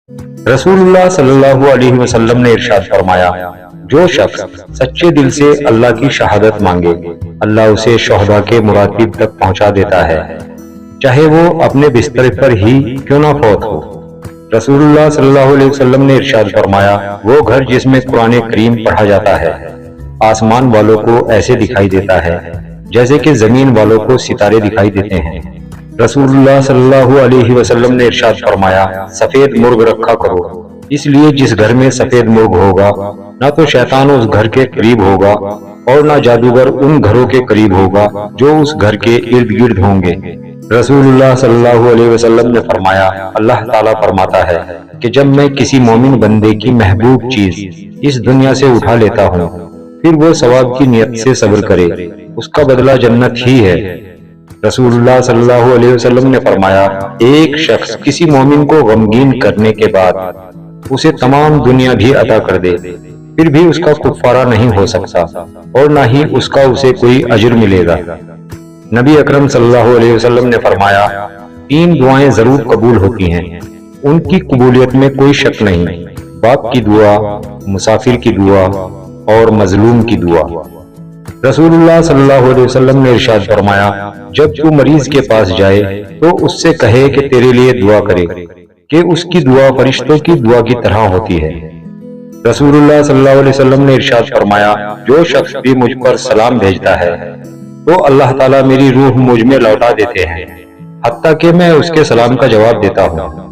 رسول اللہ صلی اللہ علیہ وسلم نے ارشاد فرمایا، جو شخص سچے دل سے اللہ کی شہادت مانگے، اللہ اسے شہداء کے مراتب تک پہنچا دیتا ہے، چاہے وہ اپنے بستر پر ہی کیوں نہ فوت ہو۔ رسول اللہ صلی اللہ علیہ وسلم نے ارشاد فرمایا، وہ گھر جس میں قرآن کریم پڑھا جاتا ہے آسمان والوں کو ایسے دکھائی دیتا ہے جیسے کہ زمین والوں کو ستارے دکھائی دیتے ہیں۔ رسول اللہ صلی اللہ علیہ وسلم نے ارشاد فرمایا، سفید مرغ رکھا کرو، اس لیے جس گھر میں سفید مرغ ہوگا نہ تو شیطان اس گھر کے قریب ہوگا اور نہ جادوگر ان گھروں کے قریب ہوگا جو اس گھر کے ارد گرد ہوں گے۔ رسول اللہ صلی اللہ علیہ وسلم نے فرمایا، اللہ تعالیٰ فرماتا ہے کہ جب میں کسی مومن بندے کی محبوب چیز اس دنیا سے اٹھا لیتا ہوں پھر وہ ثواب کی نیت سے صبر کرے، اس کا بدلہ جنت ہی ہے۔ رسول اللہ صلی اللہ علیہ وسلم نے فرمایا، ایک شخص کسی مومن کو غمگین کرنے کے بعد اسے تمام دنیا بھی عطا کر دے پھر بھی اس کا کفارہ نہیں ہو سکتا اور نہ ہی اس کا اسے کوئی اجر ملے گا۔ نبی اکرم صلی اللہ علیہ وسلم نے فرمایا، تین دعائیں ضرور قبول ہوتی ہیں، ان کی قبولیت میں کوئی شک نہیں، باپ کی دعا، مسافر کی دعا اور مظلوم کی دعا۔ رسول اللہ صلی اللہ علیہ وسلم نے ارشاد فرمایا، جب تو مریض کے پاس جائے تو اس سے کہے کہ تیرے لیے دعا کرے کہ اس کی دعا فرشتوں کی دعا کی طرح ہوتی ہے۔ رسول اللہ صلی اللہ علیہ وسلم نے ارشاد فرمایا، جو شخص بھی مجھ پر سلام بھیجتا ہے تو اللہ تعالیٰ میری روح مجھ میں لوٹا دیتے ہیں حتیٰ کہ میں اس کے سلام کا جواب دیتا ہوں۔